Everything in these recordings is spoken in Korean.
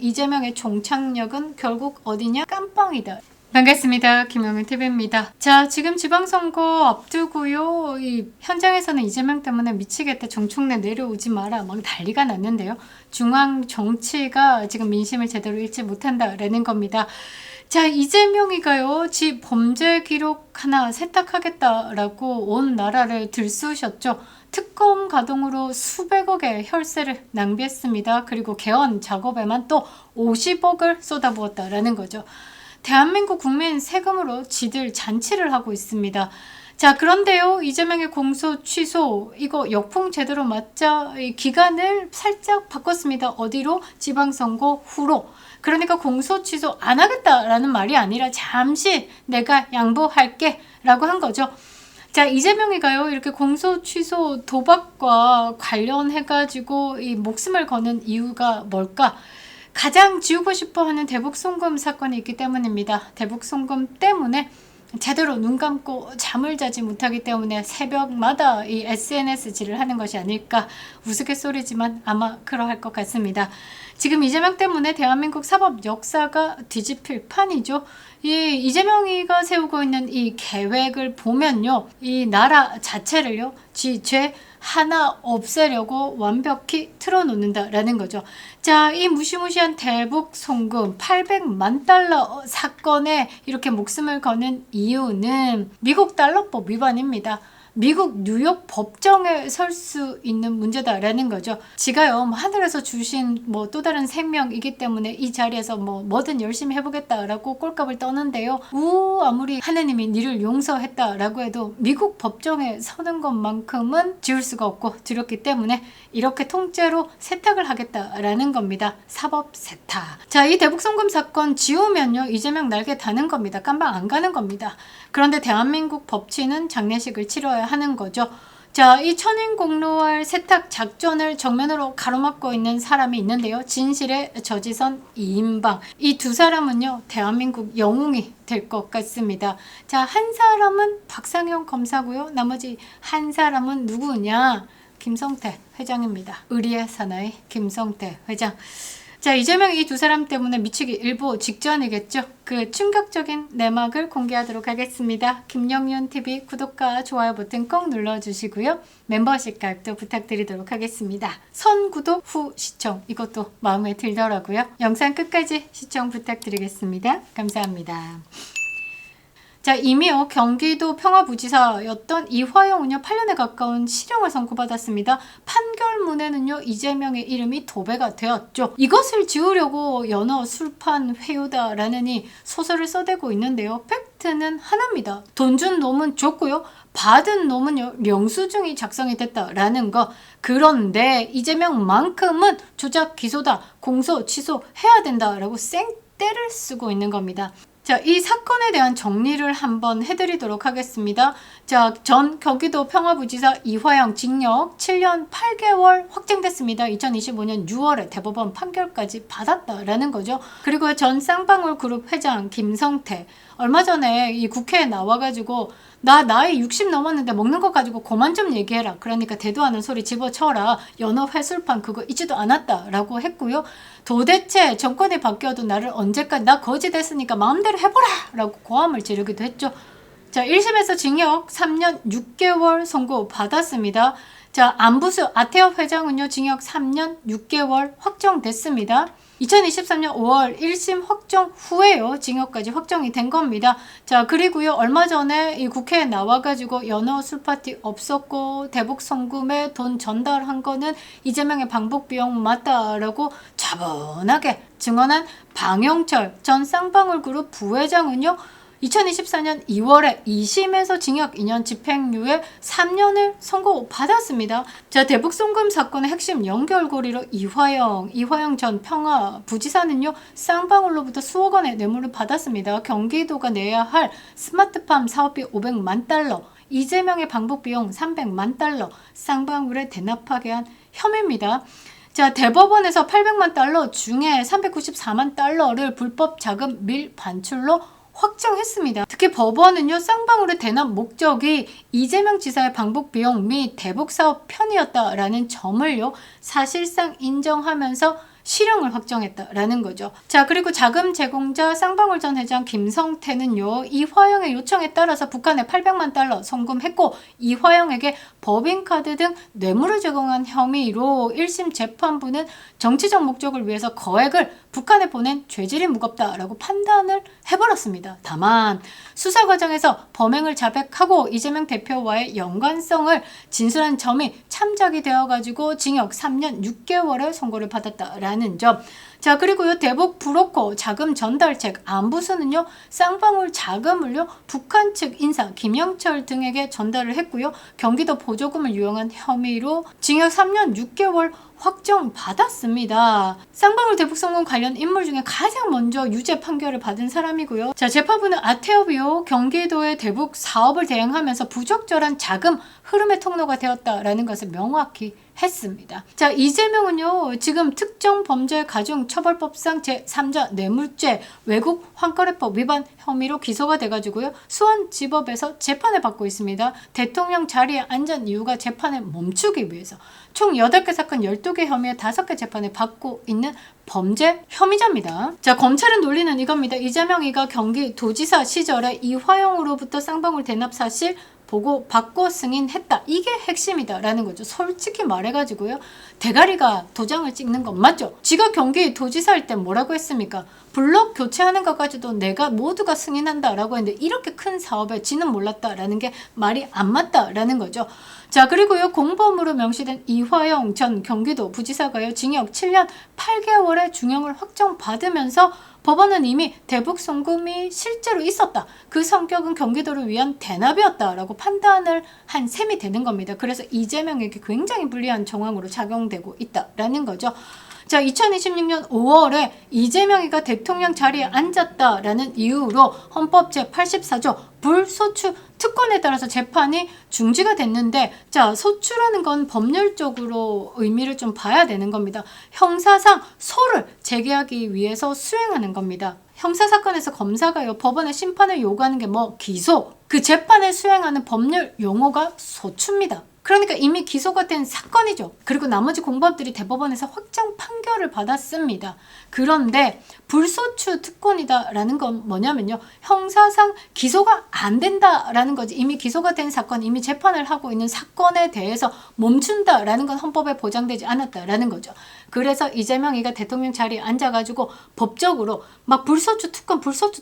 이재명의 종착역은 결국 어디냐? 깜빵이다. 반갑습니다. 김영은TV입니다. 자, 지금 지방선거 앞두고요. 이 현장에서는 이재명 때문에 미치겠다, 정청래 내려오지 마라 막 난리가 났는데요. 중앙 정치가 지금 민심을 제대로 읽지 못한다라는 겁니다. 자, 이재명이가요, 지 범죄 기록 하나 세탁하겠다라고 온 나라를 들쑤셨죠. 특검 가동으로 수백억의 혈세를 낭비했습니다. 그리고 개헌 작업에만 또 50억을 쏟아부었다라는 거죠. 대한민국 국민 세금으로 지들 잔치를 하고 있습니다. 자, 그런데요, 이재명의 공소 취소, 이거 역풍 제대로 맞자 이 기간을 살짝 바꿨습니다. 어디로? 지방선거 후로. 그러니까 공소 취소 안 하겠다라는 말이 아니라 잠시 내가 양보할게 라고 한 거죠. 자, 이재명이가요, 이렇게 공소 취소 도박과 관련해가지고 이 목숨을 거는 이유가 뭘까? 가장 지우고 싶어 하는 대북 송금 사건이 있기 때문입니다. 대북 송금 때문에 제대로 눈 감고 잠을 자지 못하기 때문에 새벽마다 이 SNS질을 하는 것이 아닐까, 우스갯소리지만 아마 그러할 것 같습니다. 지금 이재명 때문에 대한민국 사법 역사가 뒤집힐 판이죠. 이 이재명이가 세우고 있는 이 계획을 보면요, 이 나라 자체를요, 죄 하나 없애려고 완벽히 틀어놓는다라는 거죠. 자, 이 무시무시한 대북 송금 800만 달러 사건에 이렇게 목숨을 거는 이유는 미국 달러법 위반입니다. 미국 뉴욕 법정에 설 수 있는 문제다라는 거죠. 지가요, 하늘에서 주신 또 다른 생명이기 때문에 이 자리에서 뭐든 열심히 해보겠다라고 꼴값을 떠는데요. 아무리 하느님이 니를 용서했다라고 해도 미국 법정에 서는 것만큼은 지울 수가 없고 두렵기 때문에 이렇게 통째로 세탁을 하겠다라는 겁니다. 사법 세탁. 자, 이 대북 송금 사건 지우면요, 이재명 날개 다는 겁니다. 깜방 안 가는 겁니다. 그런데 대한민국 법치는 장례식을 치러야 하는 거죠. 자, 이 천인공로할 세탁 작전을 정면으로 가로막고 있는 사람이 있는데요. 진실의 저지선 이인방. 이 두 사람은요, 대한민국 영웅이 될 것 같습니다. 자, 한 사람은 박상현 검사고요. 나머지 한 사람은 누구냐? 김성태 회장입니다. 의리의 사나이 김성태 회장. 자, 이재명 이 두 사람 때문에 미치기 일보 직전이겠죠. 그 충격적인 내막을 공개하도록 하겠습니다. 김영윤TV 구독과 좋아요 버튼 꼭 눌러주시고요. 멤버십 가입도 부탁드리도록 하겠습니다. 선구독 후 시청, 이것도 마음에 들더라고요. 영상 끝까지 시청 부탁드리겠습니다. 감사합니다. 자, 이미요, 경기도 평화부지사였던 이화영은요, 8년에 가까운 실형을 선고받았습니다. 판결문에는요, 이재명의 이름이 도배가 되었죠. 이것을 지우려고 연어 술판 회유다라는 이 소설을 써대고 있는데요. 팩트는 하나입니다. 돈 준 놈은 줬고요, 받은 놈은요, 영수증이 작성이 됐다라는 거. 그런데 이재명만큼은 조작 기소다, 공소 취소해야 된다라고 생떼를 쓰고 있는 겁니다. 자, 이 사건에 대한 정리를 한번 해드리도록 하겠습니다. 자, 전 경기도 평화부지사 이화영 징역 7년 8개월 확정됐습니다. 2025년 6월에 대법원 판결까지 받았다라는 거죠. 그리고 전 쌍방울 그룹 회장 김성태, 얼마 전에 이 국회에 나와가지고 나 나이 60 넘었는데 먹는 거 가지고 그만 좀 얘기해라. 그러니까 대도하는 소리 집어쳐라. 연어 회술판 그거 있지도 않았다라고 했고요. 도대체 정권이 바뀌어도 나를 언제까지, 나 거지 됐으니까 마음대로 해보라! 라고 고함을 지르기도 했죠. 자, 1심에서 징역 3년 6개월 선고 받았습니다. 자, 안부수 아태업 회장은요, 징역 3년 6개월 확정됐습니다. 2023년 5월 1심 확정 후에요, 징역까지 확정이 된 겁니다. 자, 그리고요, 얼마 전에 이 국회에 나와가지고 연어 술파티 없었고 대북 송금에 돈 전달한 거는 이재명의 방북 비용 맞다라고 차분하게 증언한 방영철 전 쌍방울 그룹 부회장은요, 2024년 2월에 2심에서 징역 2년 집행유예 3년을 선고받았습니다. 자, 대북 송금 사건의 핵심 연결고리로 이화영 전 평화부지사는요, 쌍방울로부터 수억 원의 뇌물을 받았습니다. 경기도가 내야 할 스마트팜 사업비 500만 달러, 이재명의 방북 비용 300만 달러, 쌍방울에 대납하게 한 혐의입니다. 자, 대법원에서 800만 달러 중에 394만 달러를 불법 자금 밀반출로 확정했습니다. 특히 법원은요, 쌍방울의 대납 목적이 이재명 지사의 방북 비용 및 대북 사업 편이었다라는 점을요, 사실상 인정하면서 실형을 확정했다라는 거죠. 자, 그리고 자금 제공자 쌍방울 전 회장 김성태는요, 이화영의 요청에 따라서 북한에 800만 달러 송금했고 이화영에게 법인카드 등 뇌물을 제공한 혐의로 1심 재판부는 정치적 목적을 위해서 거액을 북한에 보낸 죄질이 무겁다라고 판단을 해버렸습니다. 다만 수사 과정에서 범행을 자백하고 이재명 대표와의 연관성을 진술한 점이 참작이 되어가지고 징역 3년 6개월의 선고를 받았다라는 점. 자, 그리고요, 대북 브로커 자금 전달책 안부수는요, 쌍방울 자금을요, 북한 측 인사 김영철 등에게 전달을 했고요, 경기도 보조금을 유용한 혐의로 징역 3년 6개월 확정받았습니다. 쌍방울 대북성공 관련 인물 중에 가장 먼저 유죄 판결을 받은 사람이고요. 자, 재판부는 아태업이요, 경기도의 대북 사업을 대행하면서 부적절한 자금 흐름의 통로가 되었다라는 것을 명확히 했습니다. 자, 이재명은요, 지금 특정범죄가중처벌법상 제3자 뇌물죄 외국 환거래법 위반 혐의로 기소가 돼가지고요, 수원지법에서 재판을 받고 있습니다. 대통령 자리에 앉은 이유가 재판을 멈추기 위해서 총 8개 사건 12개 혐의에 5개 재판을 받고 있는 범죄 혐의자입니다. 자, 검찰은 논리는 이겁니다. 이재명이가 경기도지사 시절에 이화영으로부터 쌍방울 대납 사실 보고 받고 승인했다. 이게 핵심이다라는 거죠. 솔직히 말해가지고요, 대가리가 도장을 찍는 건 맞죠? 지가 경기도지사일 때 뭐라고 했습니까? 블록 교체하는 것까지도 내가 모두가 승인한다라고 했는데 이렇게 큰 사업에 지는 몰랐다라는 게 말이 안 맞다라는 거죠. 자, 그리고요, 공범으로 명시된 이화영 전 경기도 부지사가요, 징역 7년 8개월의 중형을 확정받으면서 법원은 이미 대북 송금이 실제로 있었다, 그 성격은 경기도를 위한 대납이었다라고 판단을 한 셈이 되는 겁니다. 그래서 이재명에게 굉장히 불리한 정황으로 작용되고 있다라는 거죠. 자, 2026년 5월에 이재명이가 대통령 자리에 앉았다라는 이유로 헌법 제84조 불소추 특권에 따라서 재판이 중지가 됐는데, 자, 소추라는 건 법률적으로 의미를 좀 봐야 되는 겁니다. 형사상 소를 제기하기 위해서 수행하는 겁니다. 형사사건에서 검사가요, 법원의 심판을 요구하는 게 뭐 기소, 그 재판을 수행하는 법률 용어가 소추입니다. 그러니까 이미 기소가 된 사건이죠. 그리고 나머지 공범들이 대법원에서 확정 판결을 받았습니다. 그런데 불소추 특권이다라는 건 뭐냐면요, 형사상 기소가 안 된다라는 거지. 이미 기소가 된 사건, 이미 재판을 하고 있는 사건에 대해서 멈춘다라는 건 헌법에 보장되지 않았다라는 거죠. 그래서 이재명이가 대통령 자리에 앉아가지고 법적으로 막 불소추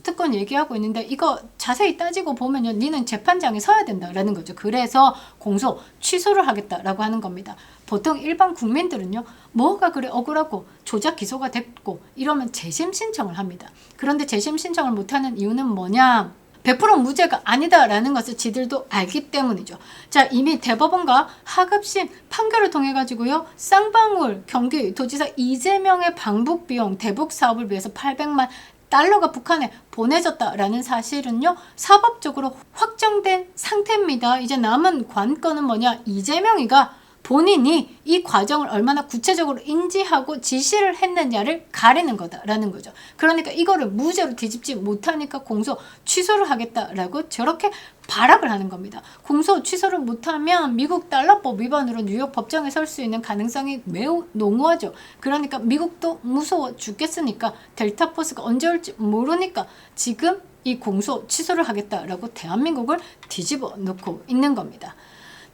특권 얘기하고 있는데, 이거 자세히 따지고 보면요, 니는 재판장에 서야 된다라는 거죠. 그래서 공소 취소를 하겠다라고 하는 겁니다. 보통 일반 국민들은요, 뭐가 그래 억울하고 조작 기소가 됐고 이러면 재심 신청을 합니다. 그런데 재심 신청을 못하는 이유는 뭐냐? 100% 무죄가 아니다라는 것을 지들도 알기 때문이죠. 자, 이미 대법원과 하급심 판결을 통해 가지고요, 쌍방울 경기도지사 이재명의 방북 비용 대북 사업을 위해서 800만 달러가 북한에 보내졌다라는 사실은요, 사법적으로 확정된 상태입니다. 이제 남은 관건은 뭐냐? 이재명이가 본인이 이 과정을 얼마나 구체적으로 인지하고 지시를 했느냐를 가리는 거다라는 거죠. 그러니까 이거를 무죄로 뒤집지 못하니까 공소 취소를 하겠다라고 저렇게 발악을 하는 겁니다. 공소 취소를 못하면 미국 달러법 위반으로 뉴욕 법정에 설 수 있는 가능성이 매우 농후하죠. 그러니까 미국도 무서워 죽겠으니까, 델타포스가 언제 올지 모르니까 지금 이 공소 취소를 하겠다라고 대한민국을 뒤집어 놓고 있는 겁니다.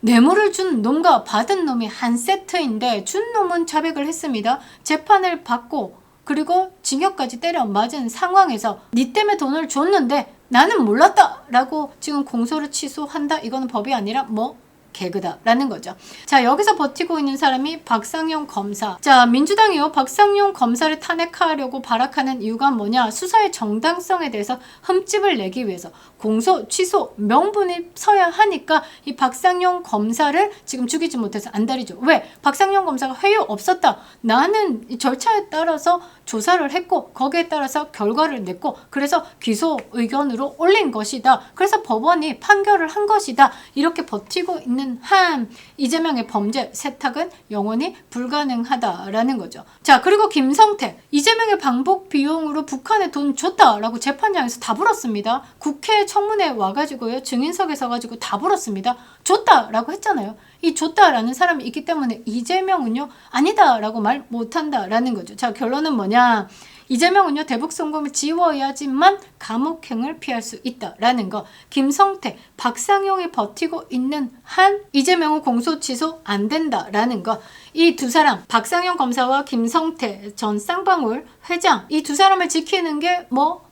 뇌물을 준 놈과 받은 놈이 한 세트인데, 준 놈은 자백을 했습니다. 재판을 받고 그리고 징역까지 때려 맞은 상황에서 니 때문에 돈을 줬는데 나는 몰랐다 라고 지금 공소를 취소한다? 이거는 법이 아니라 뭐 개그다라는 거죠. 자, 여기서 버티고 있는 사람이 박상용 검사. 자, 민주당이요, 박상용 검사를 탄핵하려고 발악하는 이유가 뭐냐? 수사의 정당성에 대해서 흠집을 내기 위해서 공소 취소 명분이 서야 하니까 이 박상용 검사를 지금 죽이지 못해서 안달이죠. 왜? 박상용 검사가 회유 없었다, 나는 이 절차에 따라서 조사를 했고 거기에 따라서 결과를 냈고 그래서 기소 의견으로 올린 것이다, 그래서 법원이 판결을 한 것이다, 이렇게 버티고 있는 있는 한 이재명의 범죄 세탁은 영원히 불가능하다라는 거죠. 자, 그리고 김성태, 이재명의 방북 비용으로 북한에 돈 줬다라고 재판장에서 다 불었습니다. 국회 청문회 와가지고요, 증인석에 서가지고 다 불었습니다. 줬다라고 했잖아요. 이 줬다라는 사람이 있기 때문에 이재명은요, 아니다라고 말 못한다라는 거죠. 자, 결론은 뭐냐? 이재명은요, 대북송금을 지워야지만 감옥행을 피할 수 있다라는 거. 김성태, 박상용이 버티고 있는 한 이재명은 공소 취소 안 된다라는 거. 이 두 사람, 박상용 검사와 김성태 전 쌍방울 회장, 이 두 사람을 지키는 게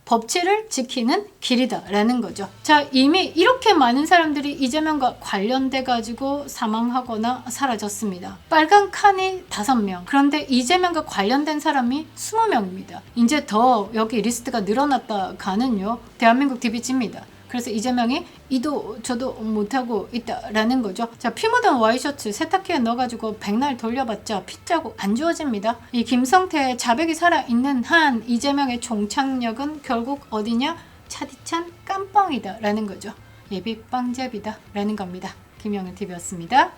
법치를 지키는 길이다라는 거죠. 자, 이미 이렇게 많은 사람들이 이재명과 관련돼 가지고 사망하거나 사라졌습니다. 빨간 칸이 5명. 그런데 이재명과 관련된 사람이 20명입니다. 이제 더 여기 리스트가 늘어났다가는요, 대한민국 DBG입니다. 그래서 이재명이 이도 저도 못하고 있다라는 거죠. 자, 피 묻은 와이셔츠 세탁기에 넣어가지고 백날 돌려봤자 핏자국 안 지워집니다. 이 김성태의 자백이 살아있는 한 이재명의 종착역은 결국 어디냐? 차디찬 깜빵이다 라는 거죠. 예비 빵잡이다 라는 겁니다. 김영은TV였습니다.